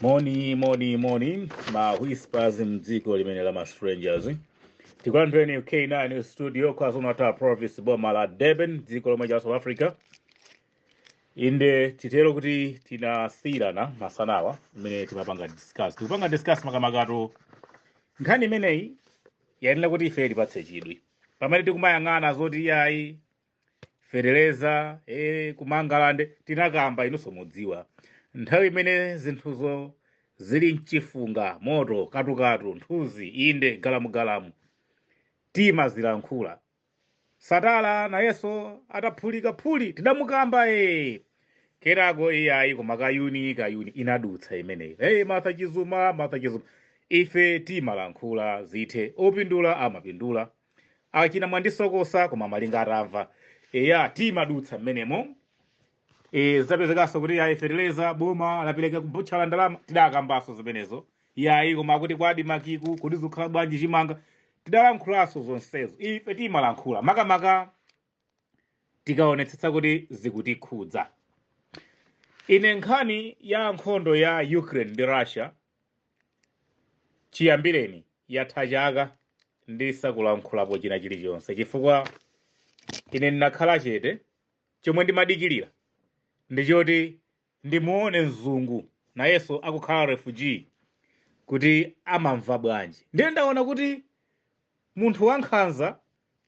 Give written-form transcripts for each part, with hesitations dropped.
Morning, ma Whispers mdziko limene la ma strangers. Tikulandireni K9 studio kwa sonata province boma la Durban, dziko lomwe la South Africa. Inde titero kuti tinasiyirana masanawa imene timapanga discuss. Tikupanga discuss makamakato nkhani imeneyi yayenera kuti ife tipatse chidwi. Pamene tikumayang'ana zoti yayi fereleza kumangalande tinakamba inunso mudziwa. Nthawi imene zinthuzo zili mchifunga moto katukatu nthuzi inde galamugalamu timazilankhula. Satala nayenso ataphulika phuli tidamukamba kenako iyayi koma kayuni inadutsa imeneyi. Martha Chizuma ife timalankhula zithe opindula amapindula achina mwandisokosa koma malinga atamva timadutsa mmenemo. Zapezekaso kuti yayi fereleza boma lapereka kubutchala ndalama tidakambaso zimenezo yayi koma kuti kwadi makiku kuti zikhala bwanji chimanga tidalankhulanso zonsezo ife timalankhula makamaka tikaonetsetsa kuti zikutikhudza. Ine nkhani ya nkhondo ya Ukraine ndi Russia chiyambireni yatha chaka ndisakulankhulapo china chilichonse chifukwa ine ndinakhala chete chomwe ndimadikirira ndichoti ndimuone mzungu nayenso akukhala refugee kuti amamva bwanji. Ndiye ndaona kuti munthu wankhanza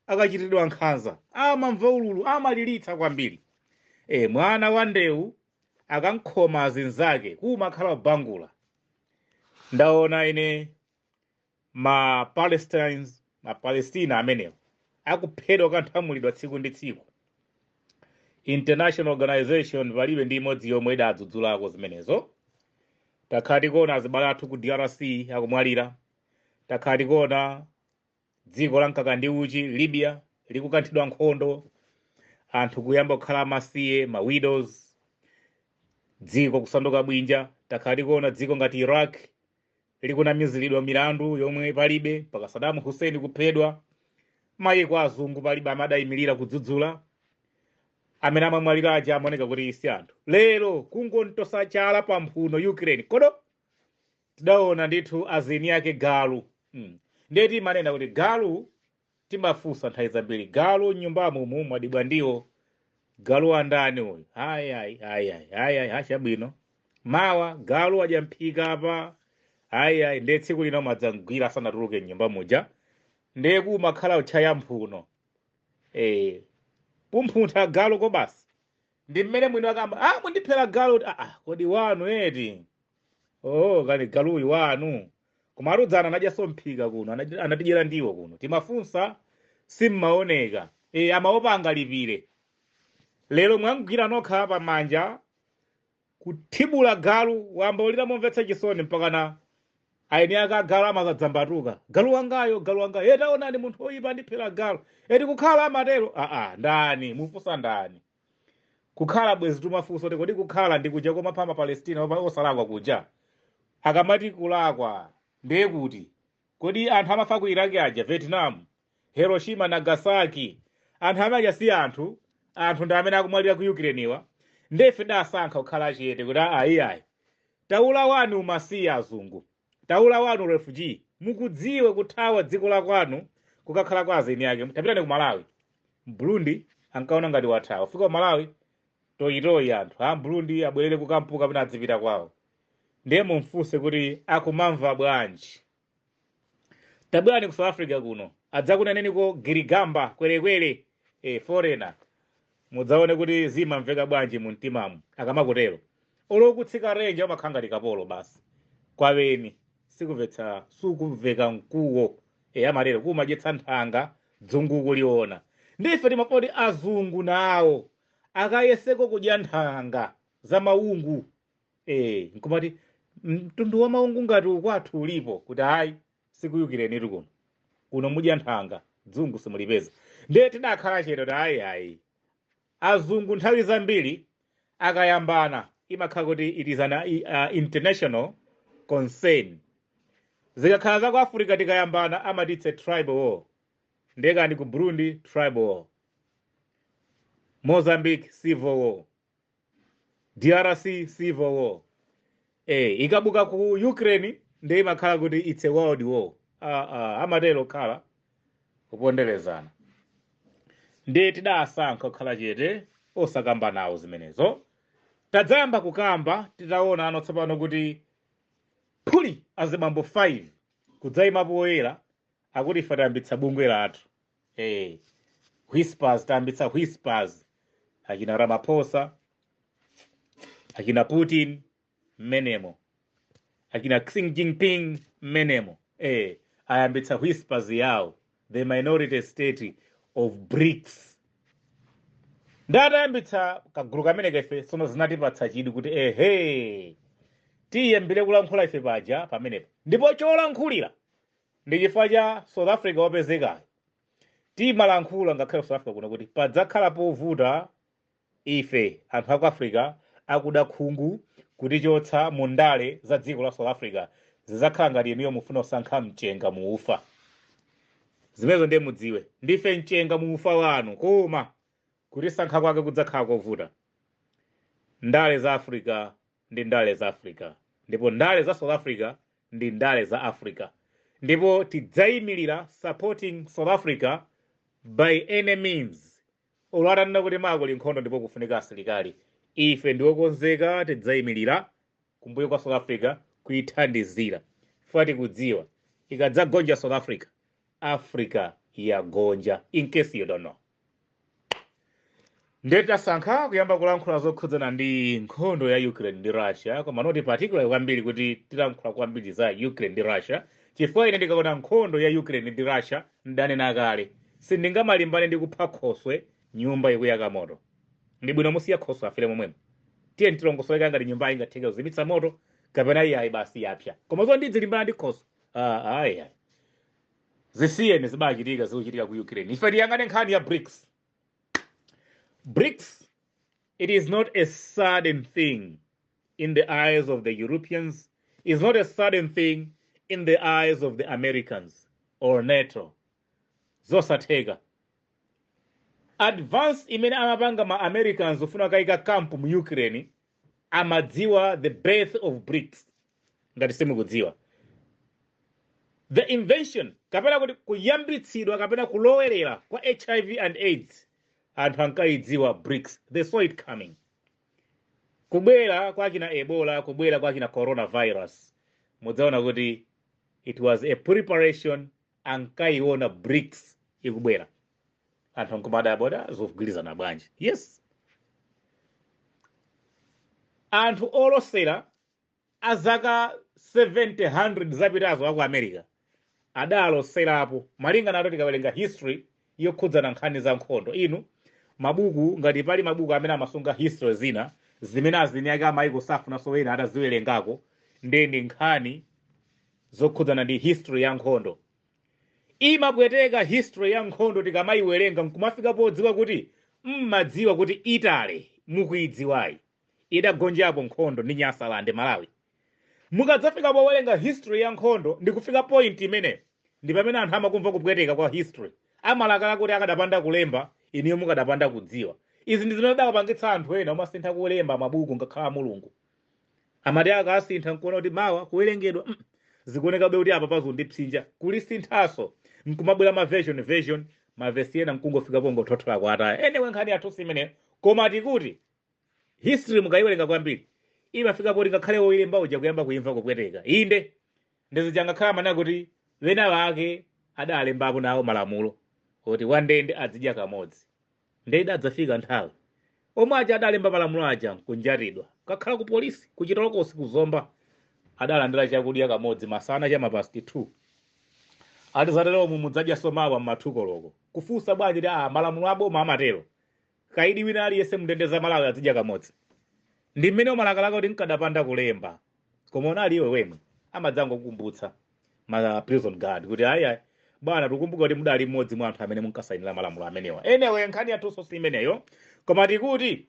akachitidwa nkhanza amamva ululu amalilitsa kwambiri. Mwana wa ndewu akankhoma zinzake kumakhala bangula. Ndaona ine Palestina amenewo akuphedwa kanthamulidwa tsiku ndi tsiku. International organization palibe ndi imodzi yomwe idadzudzulako zimenezo. Takhala tikuona azibale athu ku DRC akumwalira. Takhala tikuona dziko la mkaka ndi uchi Libya likukanthidwa nkhondo, anthu kuyamba kukhala amasiye ma widows, dziko kusanduka bwinja. Takhala tikuona dziko ngati Iraq likunamiziridwa milandu yomwe palibe mpaka Saddam Hussein kuphedwa. Mayiko azungu palibe amadayimirira kudzudzula. Amene amamwalira aja amaoneka kuti isi anthu. Lero kungontosa chala pamphuno Ukraine. Kodo tidaona ndithu azini yake galu. Ndeti manena kuti galu timafusa nthawi zambiri. Galu nyumbamo mwadibwa ndiwo. Galu andani uyu. Hayi achabwino. Mawa galu ajamphika apa. Hayi ndiye tsiku lino madzangwira sanatuluke nyumba muja. Ndiye kumakhala uchaya mphuno. Pumphuntha galu ko basi. Ndi mmene mwini wakamba mundiphera galu kodi wanu eti. Kani galuyi wanu. Koma arudzana anajaso mphika kuno anatijera ndiwo kuno. Timafunsa simmaoneka. Amaopa angalipire. Lero mwangwira nokha pa manja kuthibula galu wambolira momvetsa chisoni mpakana aini aka galu amazadzambatuka. Galu wangayo. Taonani munthu oyipa ndiphera galu. Eti kukhala amatero. Ndani mufusa ndani. Kukhala bwezi tumafusa oti kodi kukhala ndikuja koma pama Palestina osalakwa kuja. Akamati kulakwa ndiye kuti kodi anthu amafa ku Iraq aja, Vietnam, Hiroshima, Nagasaki, anthu amaja si anthu ndi amene akumwalira ku Ukrainiwa. Ndefe dasankha kukhala chete kuti ayi taula wanu umasiya azungu, taula wanu refugee, mukudziwe kuthawa dziko la kwanu kukakhala kwa azeni yake. Tapitani ku Malawi. Burundi ankaona ngati wathawa. Fika ku Malawi toyitoyi anthu Burundi abwerere kukampuka pena adzipita kwawo. Ndiye mumfunse kuti akumamva bwanji. Tabwerani ku South Africa kuno. Adzakuneneniko girigamba kwerekwere foreigner. Mudzaone kuti zimamveka bwanji mu mtimamu akamakutero. Olokutsika renje amakhanga likapolo basi. Kwaweni sikumvetsa sukumveka mkuwo. Amarero kumajetsa nthanga dzungu liona. Ndife timapoti azungu nawo akayeseko kudya nthanga za maungu. Nkumati mtundu wa maungu ngati ukwathu ulipo kuti hayi sikuyukireni kuno. Kuno mudya nthanga dzungu simulipeza. Ndiye tidakhala chete kuti hayi. Azungu nthawi zambiri akayambana imakhala kuti it is an international concern. Zikakhala za ku Africa tikayambana amatitse tribal war. Ndekani ku Burundi tribal war. Mozambique civil war. DRC civil war. ikabuka ku Ukraine ndi imakhala kuti it's a world war. Amatero khala kuponderezana. Ndi tidasankha kukhala chete osakamba nawo zimenezo. Tadzayamba kukamba titaona ano tsopano kuti phuli azibambo 5 kudzayimapo oyera akuti ife tayambitsa bungwe lathu. Whispers tayambitsa Whispers. Akina Ramaphosa, akina Putin, menemo. Akina Xi Jinping, menemo. Ayambitsa Whispers yawo, the minority state of Brics. Ndadayambitsa kagulu kamene kefe sono zinatipatsa chidwi kuti tiyambire kulankhula ife paja pamenepo. Ndipo cholankhulira ndi chifukwa cha South Africa wapezekayo. Timalankhula ngakhale South Africa kuno kuti padzakhala povuta ife anthu aku Africa akuda khungu kutichotsa mu ndale za dziko la South Africa zidzakhala ngati inuyo mufuna kusankha mchenga muufa. Zimenezo ndiye mudziwe ndife mchenga muufa wanu koma kuti sankha kwake kudzakhala kovuta. Ndale za Africa ndi ndale za Africa, ndipo ndale za South Africa ndi ndale za Africa, ndipo tidzayimirira supporting South Africa by any means. Olatanena kuti makuli nkhondo ndipo kufunika asilikali, ife ndiwokonzeka tidzayimirira kumbuyo kwa South Africa kuyithandizira. Fati kudziwa ikadzagonja South Africa, Africa yagonja, in case you don't know. Ndeta sankha kuyamba kulankhula zokhudzana ndi nkhondo ya Ukraine ndi Russia, koma noti particular kwambiri kuti tilankhula kwambiri za Ukraine ndi Russia chifukwa ine ndikaona nkhondo ya Ukraine ndi Russia ndanena kale sindingamalimbane ndi kupha khoswe nyumba ikuyaka moto. Ndi bwino musiya khoswe afire momwemo. Tiye tilongosoleka ngati nyumba ingatheke kuzimitsa moto kapena iyayi basi yapya. Koma zo ndizilimbana ndi khoswe. Zisiyeni zimachitika zikuchitika ku Ukraine. Ife tiyang'ane nkhani ya Brics. Brics, it is not a sudden thing in the eyes of the Europeans. It's not a sudden thing in the eyes of the Americans or NATO. Zosatheka. Advance imene amapanga ma Americans ufuna kaika kampu mu Ukraine amadziwa the birth of Brics. Ngati simukudziwa. The invention, kapena kuti kuyambitsidwa kapena kulowerera kwa HIV and AIDS, anthu ankaidziwa Brics. They saw it coming. Kubwera kwa kina Ebola, kubwera kwa kina coronavirus, mudzaona kuti it was a preparation, ankaiona Brics ikubwera. Anthu ankumadaboda zofugilizana bwanji. Yes. Anthu olosera azaka 70, 100 zapitazo aku America adaloserapo malinga nato tikawerenga history yokhudzana nkhani za nkhondo. Inu mabuku ngati pali mabuku amene amasunga history zina zimene aziniake amaiko safuna sowena ataziwerengako ndi nkhani zokhudzana ndi history ya nkhondo. Imapweteka history ya nkhondo tikamayiwerenga nkumafika podziwa kuti mmadziwa kuti Italy mukuidziwayi idagonjapo nkhondo ndi Nyasaland Malawi. Mukadzafika powerenga history ya nkhondo ndikufika point imene ndi pamene anthu amakumva kupweteka kwa history. Amalakala kuti akadapanda kulemba iniyo mukadapanda kudziwa. Izi ndi zimene dakapangitsa anthu ena omasintha kulemba mabuku ngakhala mulungu. Amati akasintha nkuona kuti mawa kuwerengedwa zikuonekabe kuti apa pazondipsinja kuli sinthaso nkumabwera version mavesi ena nkungofika pongo thothola kwa ataya. Anyway nkhani yathu simene koma tikuti history mukayiwerenga kwambiri imafika poti ngakhale woyilemba uja kuyamba kuimva kupweteka. Inde ndizijangakhala mana kuti wena wake adalembapo nawo malamulo kuti wandende adzidya kamodzi. Ndende adzafika nthawi omwe aja adalemba malamulo aja kunjatidwa kakhala ku polisi kuchitolokosi kuzomba adalandira chakudya kamodzi masana cha mapasti 2. Atizatero mudzadya somawa m'mathukoloko kufunsa bwanji kuti malamulo aboma amatero kaidi wina aliyese mndendeza Malawi adzidya kamodzi. Ndi mmene umalakalaka kuti nkadapanda kulemba koma unali iwe wemwe amadzango kukumbutsa ma prison guard kuti aya bwana tukumbuka kuti mudali mmodzi mwa anthu amene munkasayinira malamulo amenewa. Anyway nkhani yathunso si imeneyo koma tikuti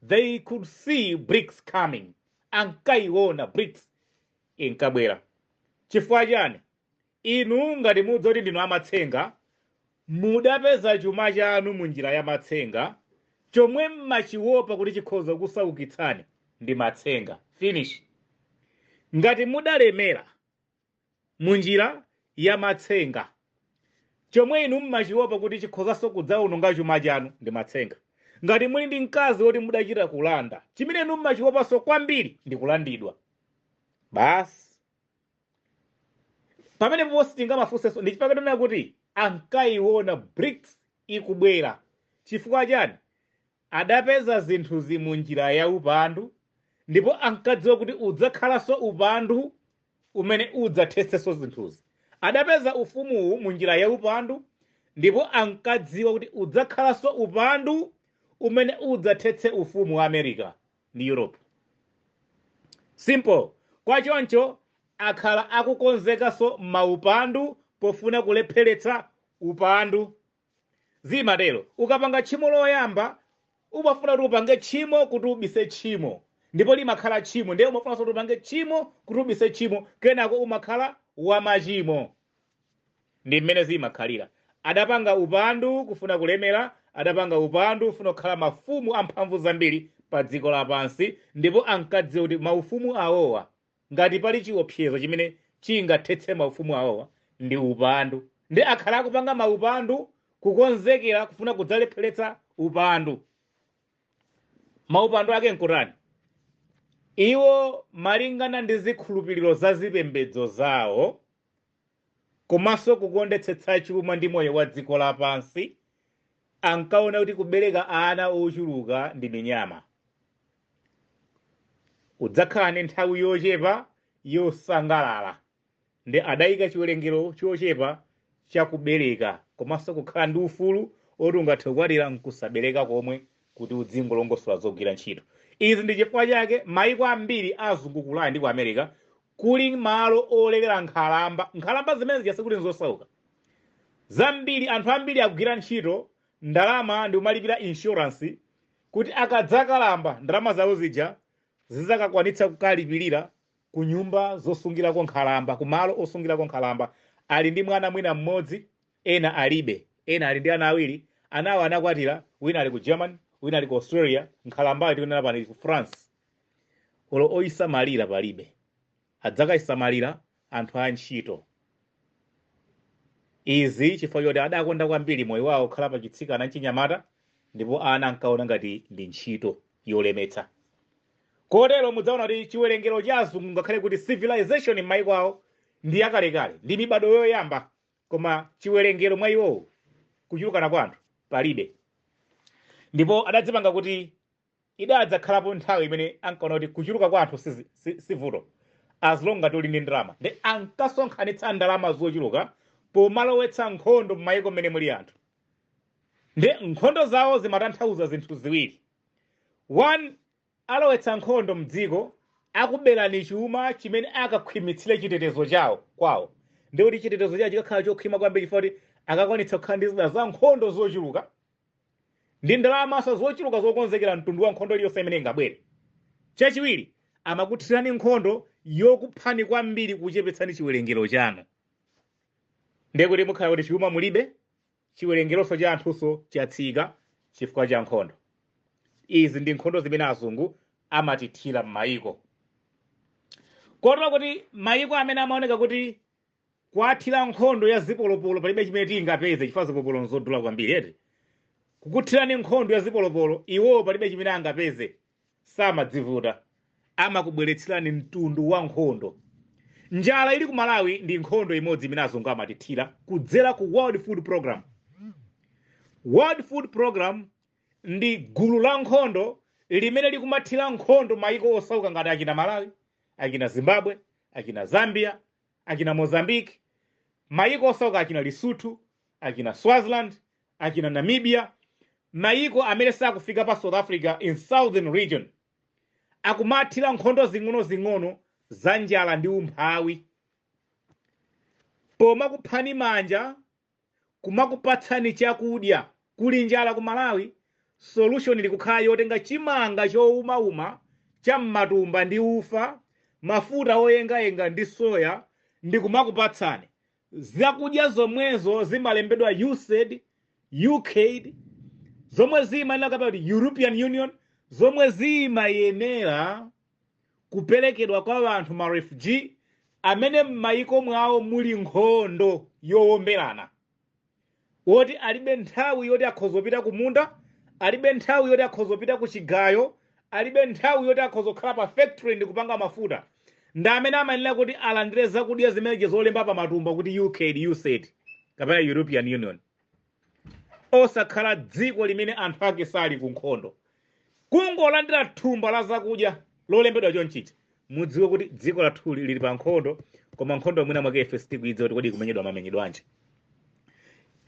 they could see Brics coming. Ankaiona Brics inkabwera. Chifukwa chani? Inu ngati mudzoti ndinu amatsenga mudapeza chuma chanu munjira ya matsenga chomwe mmachiopa kuti chikhoza kusaukitsani ndi matsenga. Finish. ngati mudalemera munjira ya matsenga chomwe inu mmachiopa kuti chikhozanso kudzawononga chuma chanu ndi matsenga. Ngati muli ndi mkazi woti mudachita kulanda, chimene inu mmachiopanso kwambiri ndi kulandidwa. Basi pamene posi tingamafunsenso ndi chifukwa chonena kuti ankayiona Brics ikubwera. Chifukwa chani? Adapeza zinthuzi mu njira ya upandu, ndipo ankadziwa kuti udzakhalanso upandu umene udzathetsenso zinthuzi. Adapeza ufumuwu mu njira ya upandu, ndipo ankadziwa kuti udzakhalanso upandu umene udzathetse ufumu wa America ndi Europe. Simple. Kwa choncho akhala akukonzekanso maupandu pofuna kulepheretsa upandu. Zimatero, ukapanga tchimo loyamba umafuna kuti upange tchimo kuti ubise tchimo, ndipo limakhala tchimo, ndiye umafunanso kuti upange tchimo kuti ubise tchimo, kenako umakhala wamachimo. Ndi mmene zimakhalira. Adapanga upandu kufuna kulemera, adapanga upandu kufuna kukhala mafumu amphamvu zambiri pa dziko lapansi, ndipo ankadziwa kuti maufumu awowa ngati pali chiopsezo chimene chingathetse maufumu awowa ndi upandu. Ndi akhala akupanga maupandu kukonzekera kufuna kudzalepheretsa upandu. Maupandu ake nkurani? Iwo malingana ndi zikhulupiriro za zipembedzo zawo, komanso kukondetsetsa chuma ndi moyo wa dziko lapansi, ankaona kuti kubereka ana ochuluka ndi minyama. Udzakhala ndi nthawi yochepa yosangalala, ndi adayika chiwerengero chochepa chakubereka, komanso kukhala ndi ufulu oti ungathe kukwatira nkusabereka komwe kuti udzingolongosola zogwira ntchito. Izi ndi chifukwa chake mayiko ambiri azungu kulaya ndi ku America kuli malo olelera nkhalamba. Nkhalamba zimene ziyase kuti nzosauka zambiri. Anthu ambiri akugwira ntchito ndalama ndi umalipira insurance kuti akadzakalamba ndalama zawo zija zizakakwanitsa kukalipirira ku nyumba zosungirako nkhalamba, ku malo osungirako nkhalamba. Ali ndi mwana mwina mmodzi, ena alibe, ena ali ndi ana awiri, anawo anakwatira, wina ali ku Germany, wina ali ku Australia, nkhalamba tikunena pano ku France. Olo oyisamalira palibe, adzakayisamalira anthu a ntchito. Izi chifukwa choti adakonda kwambiri moyo wawo kukhala pa chitsikana nchinyamata, ndipo ana ankaona ngati ndi ntchito yolemetsa. Kotero mudzaona kuti chiwerengero cha azungu ngakhale kuti civilization m'mayiko awo ndi yakalekale, ndi mibado yoyamba, koma chiwerengero mwa iwowo kuchulukana kwa anthu palibe. Ndipo adadzipanga kuti idadzakhalapo nthawi imene ankaona kuti kuchuluka kwa anthu si vuto, as long as uli ndi ndalama. Ndi ankasonkhanitsa ndalama zochuluka pomalowetsa nkhondo m'mayiko mmene muli anthu. Ndi nkhondo zawo zimatanthauza zinthu ziwiri. One, alowetsa nkhondo mdziko akuberani chuma chimene akakhwimitsire chitetezo chawo kwawo. Ndi kuti chitetezo chawo chikakhala chokhwima kwambiri chifukwa kuti akakwanitsa kukhala ndi zida za nkhondo zochuluka ndi ndalamaso zochuluka zokonzekera mtundu wa nkhondo iliyonse imene ingabwere. Chachiwiri, amakuthirani nkhondo yokuphani kwambiri kuchepetsani chiwerengero chanu. Ndiye kuti mukhala kuti chuma mulibe, chiwerengeronso cha anthunso chatsika chifukwa cha nkhondo. Izi ndi nkhondo zimene azungu amatithira m'mayiko. Kotero kuti mayiko amene amaoneka kuti kwathira nkhondo ya zipolopolo palibe chimene tingapeze chifukwa zipolopolo nzodula kwambiri eti. Kukuthirani nkhondo ya zipolopolo iwo palibe chimene angapeze, samadzivuta, amakubweretserani mtundu wa nkhondo. Njala ili ku Malawi ndi nkhondo imodzi imene azungu amatithira kudzera ku World Food Program. World Food Program ndi gulu la nkhondo limene likumathira nkhondo mayiko osauka ngati akina Malawi, akina Zimbabwe, akina Zambia, akina Mozambique, mayiko osauka akina Lesotho, akina Swaziland, akina Namibia, mayiko amene sakufika pa South Africa in Southern region. Akumathira nkhondo zing'ono za njala ndi umphawi. Pomakuphani manja, kumakupatsani chakudya, kuli njala ku Malawi, solution likukhala yotenga chimanga chowumauma cha m'matumba ndi ufa, mafuta oyengayenga ndi soya, ndi kumakupatsani. Zakudya zomwezo zimalembedwa USAID, UKAID, zomwe zimayenera kapena European Union, zomwe zimayenera kuperekedwa kwa anthu ma refugee amene m'mayiko mwawo muli nkhondo yowomberana, woti alibe nthawi yoti akhozopita ku munda, alibe nthawi yoti akhozopita ku chigayo, alibe nthawi yoti akhozokhala pa factory ndi kupanga mafuta, ndi amene amanena kuti alandire zakudya zimeneje zolemba pa matumba kuti USAID kapena European Union, osakhala dziko limene anthu ake sali ku nkhondo, kungolandira thumba la zakudya lolembedwa chonchiti. Mudziwe kuti dziko lathu lili pa nkhondo, koma nkhondo mwina mwake ife sitikuidziwa kuti kodi kumenyedwa mamenyedwa anje.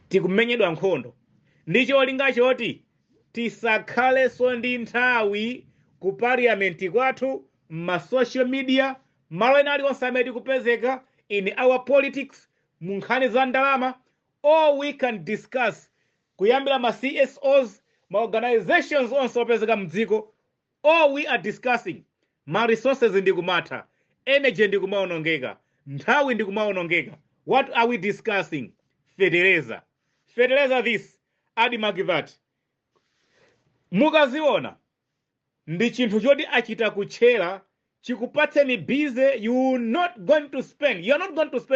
Tikumenyedwa nkhondo ndi cholinga choti tisakhalenso ndi nthawi ku parliament kwathu, ma social media, malo ena aliwonse amene tikupezeka, in our politics, mu nkhani za ndalama. All we can discuss kuyambira ma CSOs, ma organizations onse opezeka mdziko, all we are discussing, ma resources ndi kumatha, energy ndi kumaonongeka, nthawi ndi kumaonongeka. What are we discussing? Fertilizer. Fertilizer this, adimagi that. Mukaziona ndi chinthu choti achita kuchera chikupatseni busy, you're not going to spend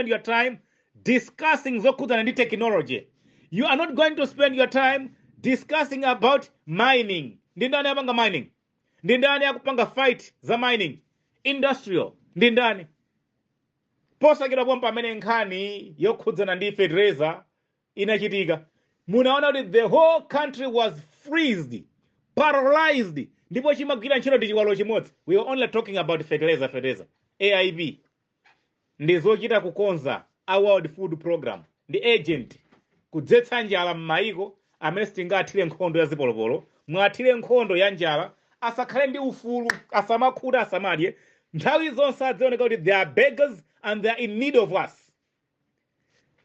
your time discussing zokhudzana ndi technology. You are not going to spend your time discussing about mining. Ndi ndani apanga mining? Ndi ndani akupanga fight za mining? Industrial. Ndi ndani? Posakira pompa amene nkhani yokhudzana ndi fertilizer inachitika, munaona kuti the whole country was freezed, paralyzed, ndipo chimagwira ntchito ndi chiwalo chimodzi. We are only talking about fertilizer. AIB ndi zochita kukonza a World Food Program, ndi agent kudzetsa njala m'mayiko amene sitingathire nkhondo ya zipolopolo, mwathire nkhondo ya njala, asakhale ndi ufulu, asamakhuta, asamadye. Nthawi zonse adzioneka kuti they are beggars and they are in need of us.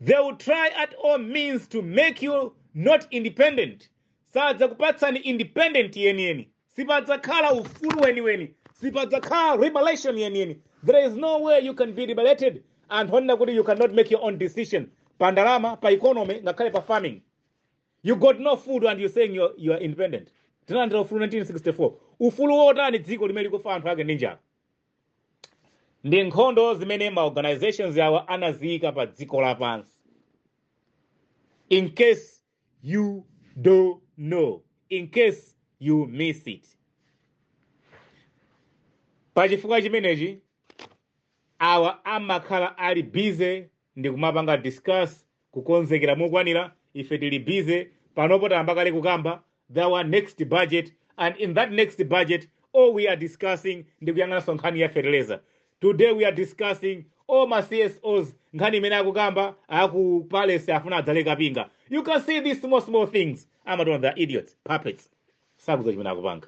They will try at all means to make you not independent. Sadza kupatsani independent yeni. Sipadzakhala ufulu weni. Sipadzakhala liberation yeni. There is no way you can be liberated and honda kuti you cannot make your own decision. Pa ndalama, pa economy, ngakhale pa farming. You got no food and you're saying you are independent. Tinandira ufulu 1964. Ufulu wotani dziko limene likufa anthu ake ndi njala. Ndi nkhondo zimene ma organizations yawo anaziyika pa dziko lapansi. In case you don't know, in case you miss it. Pachifukwa chimenechi, awa amakhala ali busy ndi kumapanga discuss, kukonzekera mokwanira. Ife tili busy panopo tayamba kale kukamba our next budget, and in that next budget all we are discussing ndi kuyang'ananso nkhani ya fertilizer. Today we are discussing all my CSOs, nkhani imene akukamba aku palace afuna adzale kapinga. You can see these small things. Amadona, they're idiots, puppets. Sakuza chimene akupanga.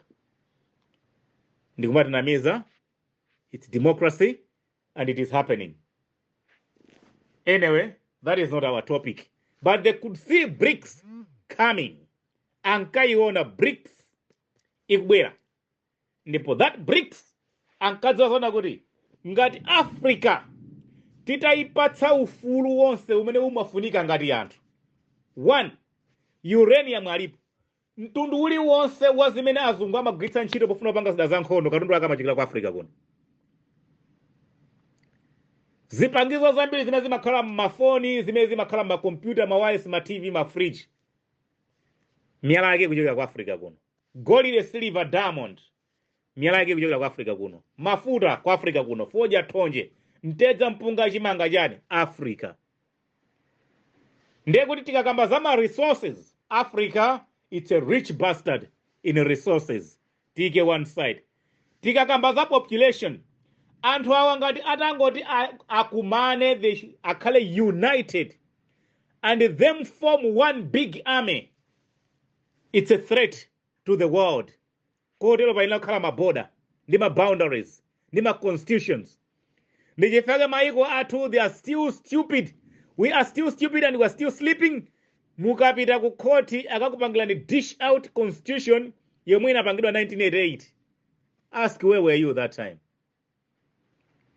Ndikumati namiza, it's democracy and it is happening. Anyway, that is not our topic. But they could see Brics coming. Ankaiona Brics ikubwera. Ndipo that Brics ankadzazona kuti ngati Africa titaipatsa ufulu wonse umene umafunika ngati anthu. 1. Uranium alipo. Mtundu uli wonse wa zimene azungu amagwiritsa ntchito pofuna kupanga zida za nkhondo katundu akamachikira ku Africa kuno. Zipangizo zambiri zimene zimakhala mmafoni, zimene zimakhala mmakompyuta, mawires, ma TV, ma fridge, miyala yake kuchokera ku Africa kuno. Golide, silver, diamond, miyala yake kuchokera ku Africa kuno. Mafuta ku Africa kuno. Foja, thonje, mtedza, mpunga, chimanga chani Africa. Ndiye kuti tikakamba za ma resources, Africa it's a rich bastard in resources. Tike one side. Tikakamba za population, anthu awa ngati atangoti akumane, they akhale united and them form one big army, it's a threat to the world. Kotero paina khala ma border, ndi ma boundaries, ndi ma constitutions. Ndichifaka maiko athu, they are still stupid. We are still stupid and we are still sleeping. Mukapita ku koti akakupangirani dish out constitution yomwe inapangidwa 1988. Ask where were you that time?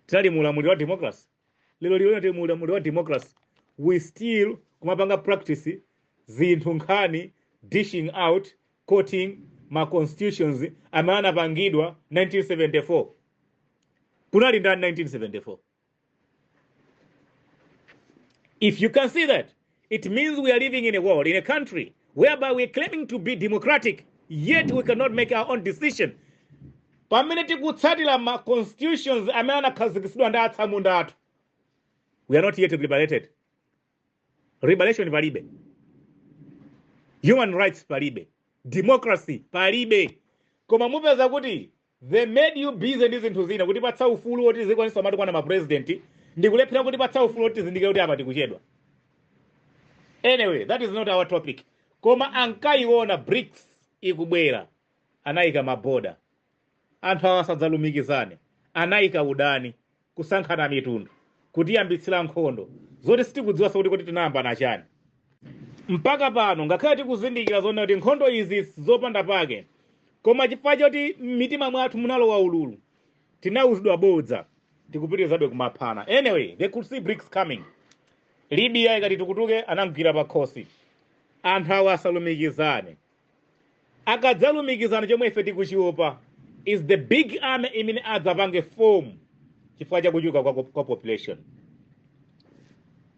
Tinali mulamuli wa democracy. Lero liyo ndi mulamuli wa democracy. We still kumapanga practice zinthu nkhani dishing out, quoting ma constitutions amene anapangidwa 1974. kunali ndani 1974. If you can see that, it means we are living in a world, in a country whereby we are claiming to be democratic, yet we cannot make our own decision. Pamene tikutsatira ma constitutions amene anakhazikitsidwa ndi atsamunda athu, we are not yet liberated. Liberation palibe, human rights palibe, democracy palibe. Koma mupeza kuti they made you busy ndi zinthu zina kuti patsa ufulu woti zikwanisa matu kwana mapresident ndi kulephera kuti patsa ufulu woti zindike kuti apa tikuchedwa. Anyway, that is not our topic. Koma ankaiona Brics ikubwera, anayika maboda, anthu awasadzalumikizane, anayika udani, kusankhana mitundu, kutiyambitsira nkhondo, zoti sitikudziwa kuti tinayamba nachani. Mpaka pano ngakhale tikuzindikira zona kuti nkhondo izi zopanda pake, koma chifukwa choti mitima mwathu munalowa ululu, tinawuzidwa bodza, tikupitirizabe kumaphana. Anyway, they could see Brics coming. Libya ikati tukutuke anamgwira pakhosi, anthu awo asalumikizane. Akadzalumikizana chomwe ife tikuchiopa is the big army imene adzapange form chifukwa cha kuchuka kwa population.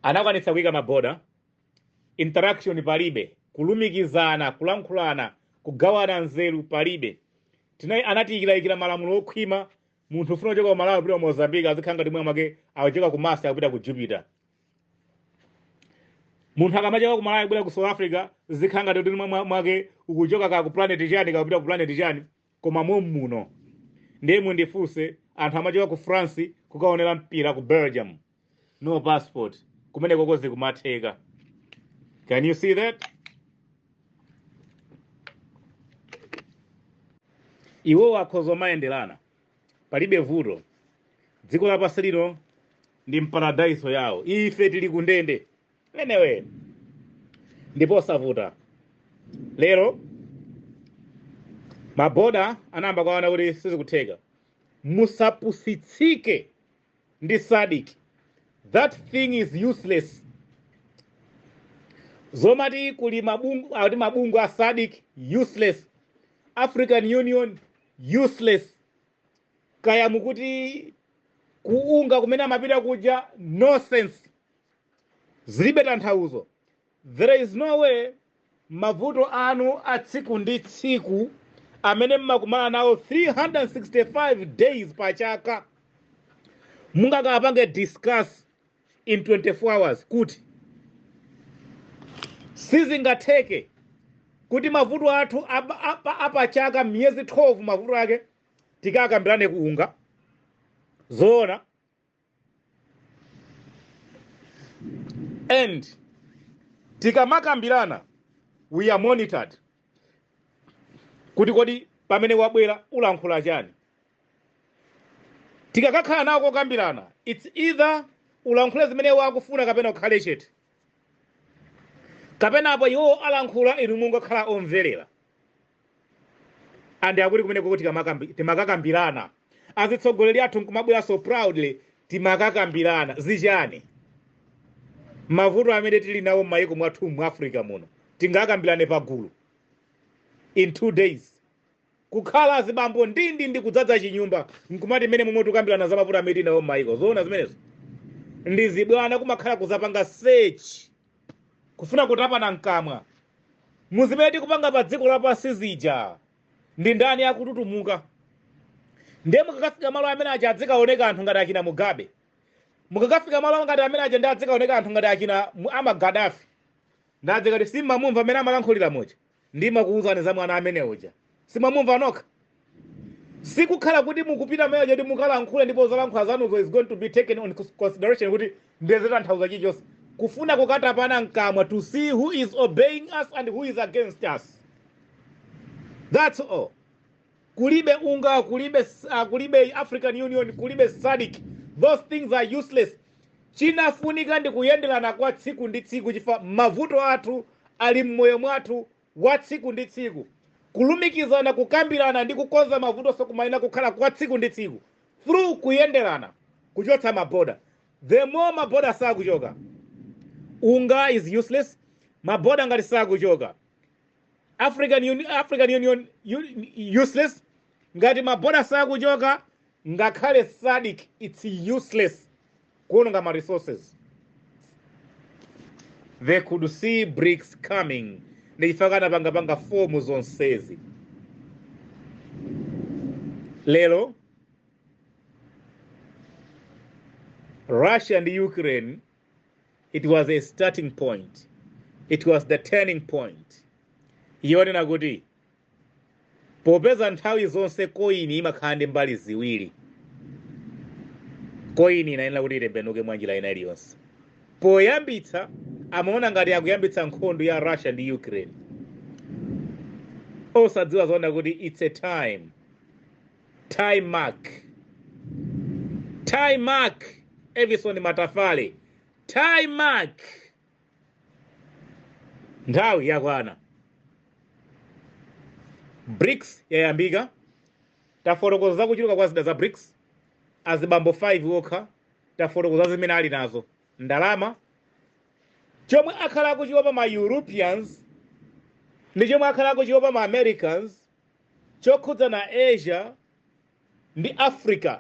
Anakwanitsa kuyika maboda, interaction palibe, kulumikizana, kulankhulana, kugawana nzeru palibe. Tinayi anatiyikira malamulo okhwima, munthu ufuna kuchoka ku Malawi kupita ku Mozambique azikhala ngati mwe mwake achoka ku Mars akupita ku Jupiter. Munthu akamachoka ku Malawi kupita ku South Africa zikhala ngati kuti mwe mwake ukuchoka ku planet chani kapita ku planet chani, koma muno ndiye mundifunse anthu amachoka ku France kukaonera mpira ku Belgium, no passport, kumene kokozi kumatheka. Can you see that? Iwo akhoza mayenderana, palibe vuto. Dziko lapansi lino ndi mparadaiso yawo, ife tili kundende. Anyway, ndipo savuta. Lero maboda anamba kwaona kuti sizikutheka. Musapusitsike ndi SADC. That thing is useless. Zomati kuli mabungu a SADC useless. African Union useless. Kaya mukuti kuunga kumene amapita kuja nonsense. Zilibe tanthauzo. There is no way mavuto anu a tsiku ndi tsiku amene mmakumana nawo 365 days pachaka mungakapange discuss in 24 hours kuti sizingatheke kuti mavuto athu apachaka miyezi 12 mavuto ake tikakambirane kuunga zona. And tikamakambirana we are monitored kuti kodi pamene wabwera ulankhula chani. Tikakakhala nako kambirana, it's either ulankhule zimene wakufuna kapena ukhale chete, kapena apo iwo alankhula inu mungokhala omverera. And akuti kumene koko timakakambirana azitsogoleri athu nkumabwera so proudly timakakambirana zichani. Mavuto amene tili nawo m'mayiko mwathu mu Africa muno tingakambirane pagulu in 2 days. Kukhala zibambo ndi kudzadza chinyumba nkumati mene momwe tukambirana za mavuto amene tili nawo m'mayiko zona zimenezo ndi zibwana kumakhala kuzapanga search kufuna kutapana mkamwa muzimene tikupanga pa dziko lapansi zija ndi ndani akututumuka. Ndiye mukakafika malo amene aja adzikaoneka anthu ngati akina Mugabe, mukakafika malo ngati amene aja ndi adzikaoneka anthu ngati akina Gaddafi, ndadzikati simamumva amene amalankhulira moja ndimakuwuzani za mwana amene uja simamumva nokha. Sikukhala kuti mukupita meyo ndi mukalankhule ndipo zalankhula zanuzo is going to be taken on consideration kuti ndezeta nthauza chichonse kufuna kukatapana mkamwa to see who is obeying us and who is against us. That's all. Kulibe unga, kulibe African Union, kulibe SADC. Those things are useless. Chinafunika ndi kuyenderana kwa tsiku ndi tsiku chifukwa mavuto athu ali mmoyo mwathu wa tsiku ndi tsiku. Kulumikizana, kukambirana ndi kukonza mavuto sokumaina kukhala kwa tsiku ndi tsiku through kuyenderana kuchotsa maboda. The more maboda sakuchoka, unga is useless. Maboda ngati sakuchoka, African Union useless. Ngati maboda sakuchoka ngakhale SADC it's useless kuononga ma resources. They could see Brics coming. Nechifakana panga fomu zonsezi. Lelo Russia and Ukraine, it was a starting point. It was the turning point. Yone nakuti popeza nthawi zonse koini imakhande mbali ziwiri. Koini inayenera kuti itembenuke mwanjira ina iliyonse. Poyambitsa amaona ngati akuyambitsa nkhondo ya Russia ndi Ukraine. Osadziwa zona kuti it's a time mark. Everson Matafale. Time mark. Nthawi yakwana. Brics yayambika. Tafotokoza kuchuluka kwa zida za Brics. Azibambo 5 wokha. Tafotokoza zimene ali nazo. Ndalama. Chomwe akhala kuchiopa ma Europeans. Ndi chomwe akhala kuchiopa ma Americans. Chokhudza na Asia. Ndi Africa.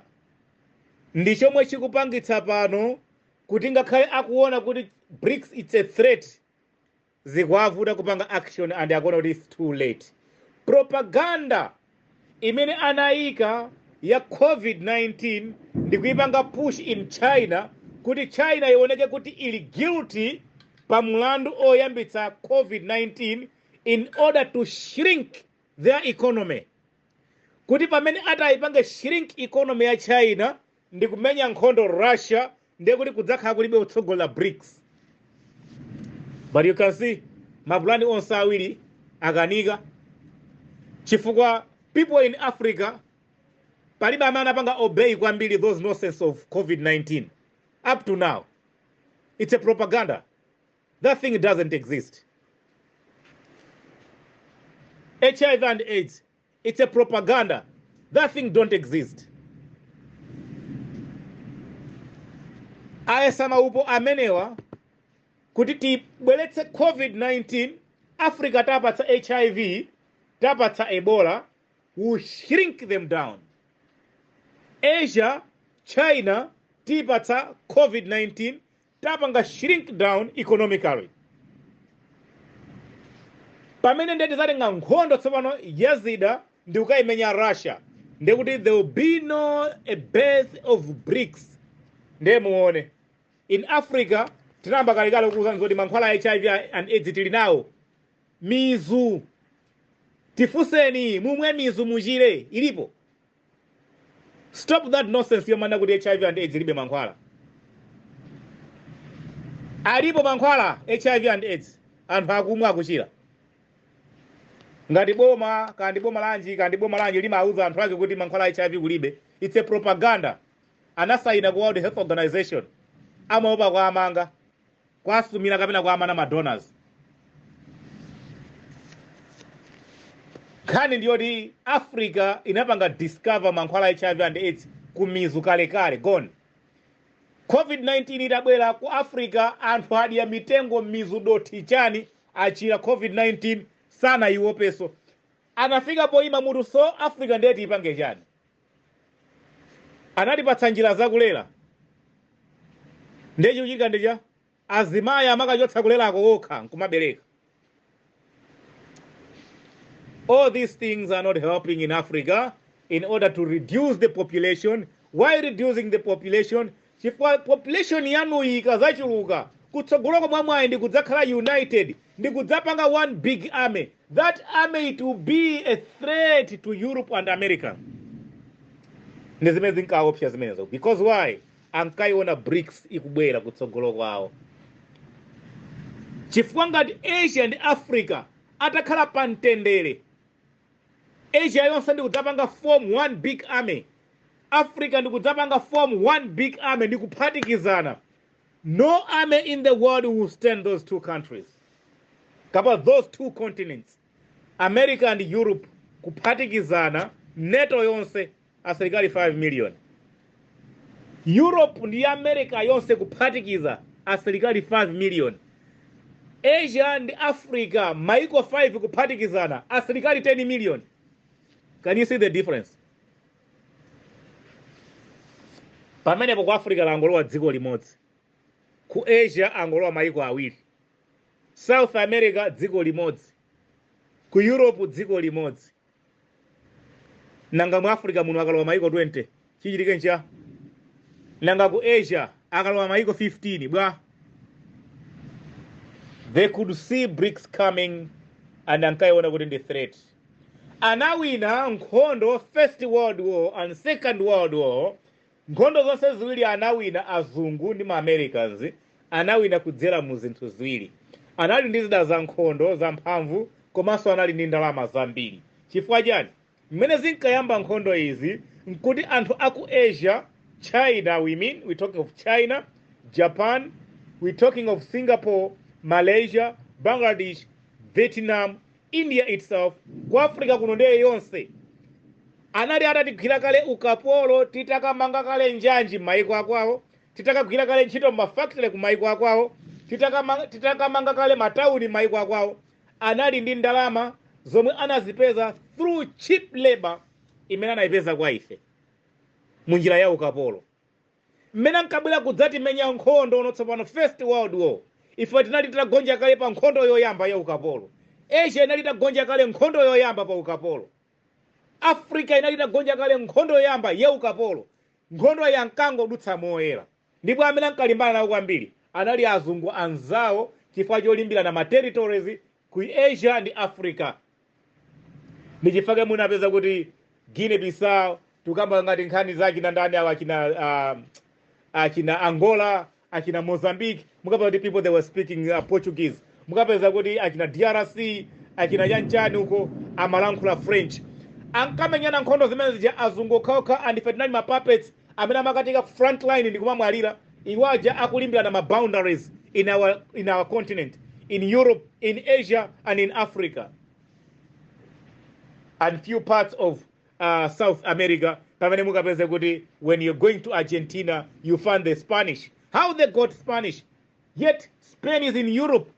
Ndi chomwe chikupangitsa pano kuti ngakhale akuona kuti Brics it's a threat. Zikwavuta kupanga action and akuona kuti it's too late. Propaganda imene anayika ya COVID-19 ndi kuipanga push in China kuti China ioneke kuti ili guilty pa mlandu oyambitsa COVID-19 in order to shrink their economy. Kuti pamene atayipanga shrink economy ya China ndi kumenya nkhondo Russia ndiye kuti kudzakhala kulibe utsogola Brics. But you can see mapulani onse awiri akanika chifukwa people in Africa palibe amene apanga obey kwambiri those nonsense of COVID-19 up to now. It's a propaganda. That thing doesn't exist. HIV and AIDS, it's a propaganda. That thing don't exist. Ayesama upo amenewa kuti tibweretse COVID-19, Africa tapatsa HIV, tapatsa Ebola, will shrink them down. Asia, China, tipatsa COVID-19, tapanga shrink down economically. Pamene ndeti zatenga nkhondo tsopano yazida ndi ukayimenya Russia. Ndekuti there will be no a birth of Brics. Ndiye muone. In Africa, tinamba kalikale kuuza nzoti mankhwala HIV and AIDS tili nawo. Mizu. Tifuseni, mumwe mizu mujire. Ilipo. Stop that nonsense yomanda kuti HIV and AIDS ilibe mankhwala. Alipo mankhwala HIV and AIDS. Anthu akumwa akuchira. Ngati boma, kandi boma lanji limauza anthu ake kuti mankhwala HIV kulibe. It's a propaganda. Anasaina ku World Health Organization. Amaopa kwa amanga. Kwa asumira kapena kwa amana madonors. Nkhani ndiyoti Africa inapanga discover mankhwala HIV and AIDS kumizu kale gone. COVID-19 itabwera ku Africa anthu adya mitengo mizu doti chani achira COVID-19 sana iwopeso. Anafika poima mutu so Africa ndeti ipange chani. Anatipatsa njira zakulera. Ndeji uchika ndeja azimaya amakachotsa kulera okha nkumabereka. All these things are not helping in Africa in order to reduce the population. Why reducing the population? Chifukwa population yanu ikazachuluka kutsogoloko mwamwayi ndi kudzakhala united ndi kudzapanga one big army. That army it will be a threat to Europe and America. Ndizimezi nkaopsya zimenezo. Because why? Ankaiona Brics ikubwera kutsogoloko awo. Chifukwa ngati Asia and Africa atakhala pamtendere. Asia yonse ndi kudzapanga form one big army. Africa ndi kudzapanga form one big army ndi kuphatikizana. No army in the world will stand those two countries. Kapa those two continents. America and Europe kuphatikizana NATO yonse asilikali 5 million. Europe ndi America yonse kuphatikiza asilikali 5 million. Asia and Africa maiko 5 kuphatikizana asilikali 10 million. Can you see the difference? pamenepo ku Africa langolowa dziko limodzi, ku Asia angolowa maiko awiri, South America dziko limodzi, ku Europe dziko limodzi. Nanga mu Africa muno akalowa maiko 20 chichitike ncha. Nanga ku Asia akalowa maiko 15 bwa. They could see Brics coming and ankaiona kuti ndi threat. Anawina nkhondo First World War and Second World War. Nkhondo zonse ziwiri anawina azungu ndi ma Americans, anawina kudzera mu zinthu ziwiri. Anali ndi zida za nkhondo za mphamvu komanso anali ndi ndalama zambiri. Chifukwa chani? Mmene zinkayamba nkhondo izi nkuti anthu aku Asia, China, we talking of China, Japan, we talking of Singapore, Malaysia, Bangladesh, Vietnam, India itself, ku Africa kuno ndiye yonse. Anali atatigwira kale ukapolo, titakamanga kale njanji maiko akwawo, titakagwira kale ntchito mafactory ku maiko akwawo, titakamanga kale matauni maiko akwawo. Anali ndi ndalama zomwe anazipeza through cheap labor imene anayipeza kwa ife munjira ya ukapolo. Mmene ankabwera kudzati menya nkhondo ono tsopano First World War, ife tinali titagonja kale pa nkhondo yoyamba ya ukapolo. Asia inali itagonja kale nkhondo yoyamba pa ukapolo. Africa inali itagonja kale nkhondo yoyamba ya ukapolo. Nkhondo ya mkango dutsa moyera. Ndipo amene ankalimbana nawo kwambiri anali azungu anzawo chifukwa cholimbirana ma territories ku Asia ndi Africa. Ndichifake munapeza kuti Guinea Bissau tukamba ngati nkhani zake na ndani awa akina Angola, akina Mozambique, mukapeza kuti people they were speaking Portuguese. Mukapeza kuti akina DRC, akina Yanchani uko amalankhula French. Ankamenyana nkhondo zimene zija azungu khokha and ife tinali ma puppets amene amakatika ku front line ndi kumamwalira. Iwaja akulimbirana ma boundaries in our continent, in Europe, in Asia and in Africa. And few parts of South America. When you're going to Argentina, you find the Spanish. How they got Spanish? Yet Spain is in Europe.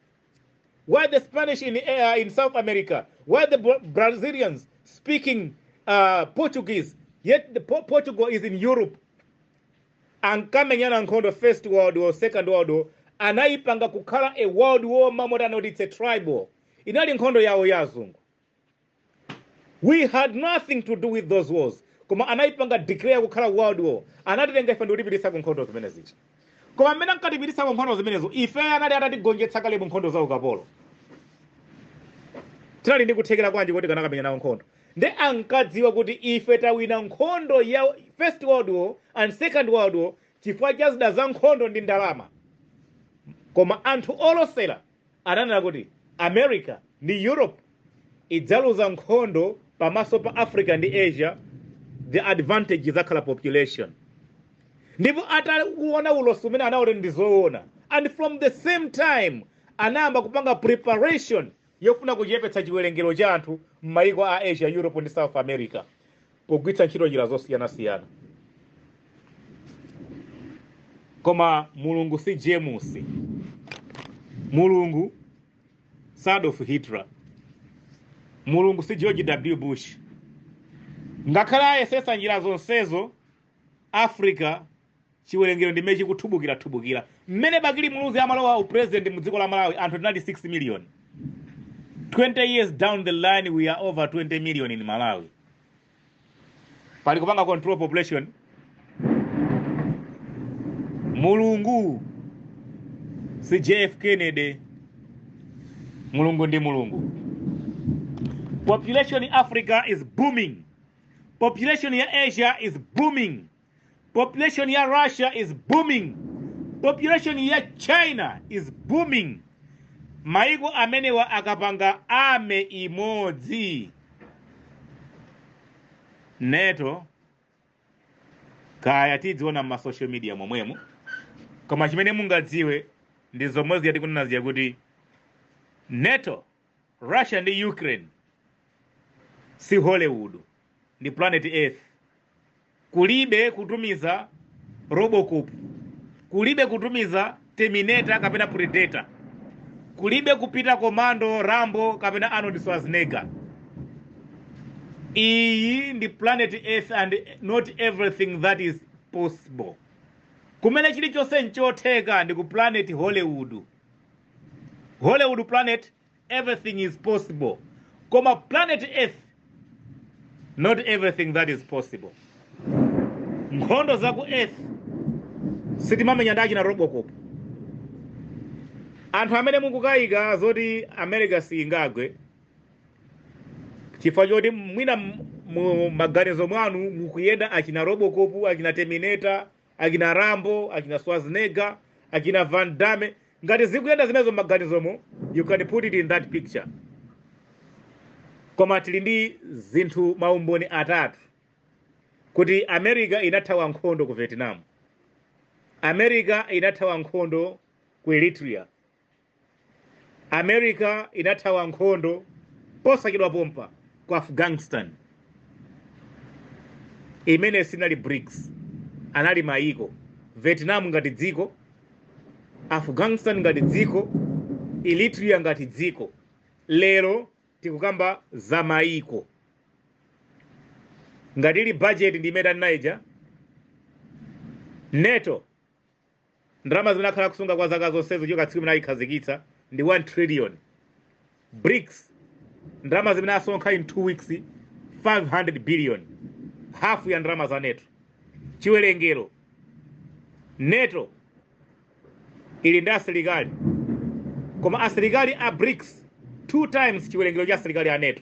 Why the Spanish in South America? Why the Brazilians speaking Portuguese? Yet the Portugal is in Europe. And coming in the First World War, Second World War, anaipanga kukhala a world war mamota not it's a tribal. Inali nkhondo yawo yazungu. We had nothing to do with those wars. Koma anaipanga declare kukhala world war. Anatitenga ife ndolipirisa ku nkhondo zimene zichi. Koma mmene ankatipirisa ku nkhondo zimenezo, ife anali atatigonjetsa kale mu nkhondo za ukapolo. Tinali ndi kuthekera kwanji kuti kanakapenya nawo nkhondo. Nde ankadziwa kuti ife tawina nkhondo ya First World War and Second World War chifukwa cha zida za nkhondo ndi ndalama. Koma anthu olosera ananena kuti America ndi Europe idzaluza nkhondo pamaso pa Africa ndi Asia, the advantage zakhala population. Ndipo atakuona ulosi umene anaona ndizoona. And from the same time anayamba kupanga preparation yofuna kuchepetsa chiwerengero cha anthu m'mayiko a Asia, Europe ndi South America pogwiritsa ntchito njira zosiyanasiyana. Koma mulungu si James. Mulungu si Adolf Hitler. Mulungu si George W. Bush. Ngakhala ayesesa njira zonsezo, Africa chiwerengero ndimechi kutubukira. Mmene bakili muluzi amalowa president mu dziko la Malawi anthu tinali 6 million. 20 years down the line we are over 20 million in Malawi. Pali kupanga control population. Mulungu si JF Kennedy. Mulungu ndi mulungu. Population in Africa is booming. Population in Asia is booming. Population in Russia is booming. Population in China is booming. Maiko amenewa akapanga ame imodzi. NATO kaya tidziona ma social media momwemo. Koma chimene mungadziwe ndi zomwezi yati kunena kuti NATO, Russia ndi Ukraine si Hollywood, ndi planet Earth. Kulibe kutumiza Robocop, kulibe kutumiza Terminator kapena Predator, kulibe kupita Commando, Rambo kapena Arnold Schwarzenegger. Iyi ndi planet Earth and not everything that is possible. kumene chilichonse nchotheka ndi ku planet Hollywood. Hollywood planet, everything is possible. Koma planet Earth, not everything that is possible. Nkhondo za ku Earth sitimamenya ndachi na Robocop. Anthu amene mukukayika zoti America singagwe chifukwa choti mwina mu maganizo mwanu mukuyenda akina Robocop, akina Terminator, akina Rambo, akina Schwarzenegger, akina Van Damme. Ngati zikuyenda zimenezo maganizomo, you can put it in that picture. Koma tili ndi zinthu maumboni atatu kuti America inathawa nkhondo ku Vietnam, America inathawa nkhondo ku Eritrea, America inathawa nkhondo posachedwa pompa ku Afghanistan. Imene sinali Brics, anali maiko. Vietnam ngati dziko, Afghanistan ngati dziko, Eritrea ngati dziko. Lero tikukamba za maiko. Ngati ili budget ndi imene Niger, NATO ndalama zimene akhala kusunga kwa zaka zonsezo choka tsiku imene ayikhazikitsa ndi 1 trillion. Brics ndalama zimene asonkha in 2 weeks 500 billion, half ya ndalama za NATO. Chiwerengero, NATO ili ndi asilikali, koma asilikali a Brics 2 times chiwerengero cha asilikali a NATO.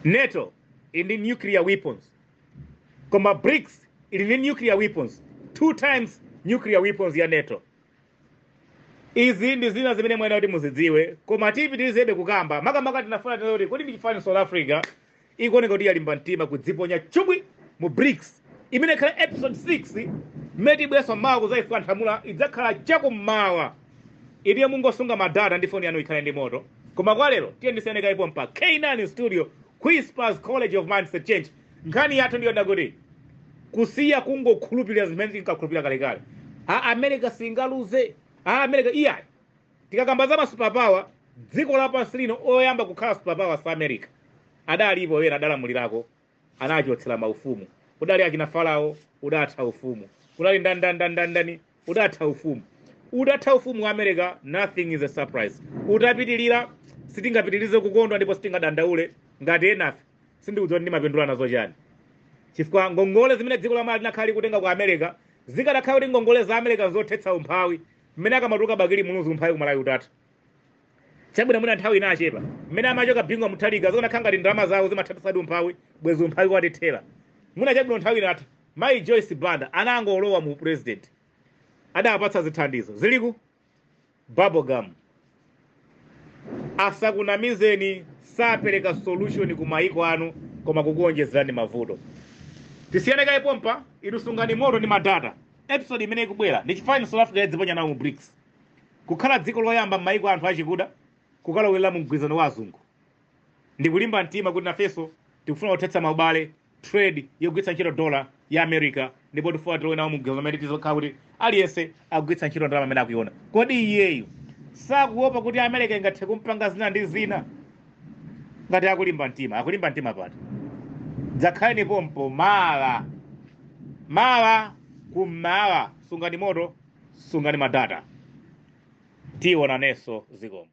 NATO ili ndi nuclear weapons, koma Brics ili ndi nuclear weapons 2 times nuclear weapons ya NATO. Izi ndi zina zimene mwena kuti muzidziwe, koma tipitirizebe kukamba makamaka tinafuna tinoti kuti ndichifani South Africa ikuoneka kuti yalimba mtima kudziponya chubwi mu Brics. Imene khala episode 6 mmene tibweso mawa kuzaifuka nthamula idzakhala chakummawa. Iliyo mungosunga madata ndi foni yanu ikhale ndi moto. Koma kwa lero tiye ndiseneka ipo mpa K9 studio, Whispers College of Mindset Chnage. Nkhani yathu ndiyo ndakuti kusiya kungokhulupirira zimene tinkakhulupirira kalekale. America singaluze. America iya. Tikakamba za superpower, dziko lapansi lino oyamba kukhala superpower sa America. Adalipo wera adalamulirako, anachotsera maufumu. Udali akina Farao, udatha ufumu. Udali ndani, udatha ufumu. Udatha ufumu wa America, nothing is a surprise. Utapitilira, sitingapitilize kukondwa ndipo sitingadandaule, ngati enafe, sindiudzwa ndi mapendulana zochani. Chifukwa ngongole zimene dziko lamali linakhali kutenga ku America, zikadakhala kuti ngongole za America zothetsa umphawi, mmene akamatuka bakili muluzu umphawi kumalawi utatu. Chabwino mwina nthawi inachepa, mmene amachoka bingwa muthalika zikadakhala ngati ndalama zawo zimathatisadi umphawi, bwezi umphawi watithera. Mwina chabwino nthawi inatha, Mai Joyce Banda anangolowa mu president, adapatsa zithandizo ziliku bubblegum. Asakunamizeni, sapereka solution ku maiko anu, koma kukuonjezerani mavuto. Tisiyaneka ipompa, idusungani moto ndi madata. Episode imene ikubwera ndi chifani South Africa yadziponya nawo mu Brics. Kukhala dziko loyamba m'maiko anthu achikuda, kukalowera mu mgwirizano wa azungu. Ndikulimba mtima kuti nafeso tikufuna kuthetsa maubale, trade yogwitsa ntchito dollar ya America, ndipo tifuna tilowe nawo mu mgwirizano umene tizokhala kuti aliyense akugwitsa ntchito ndalama amene akuiona. Kodi iyeyu sakuopa kuti America ingathe kumpanga zina ndi zina? Ngati akulimba mtima pati. Dzakhaleni pompo mawa kummawa, sungani moto, sungani madata. Tiona neso zikomo.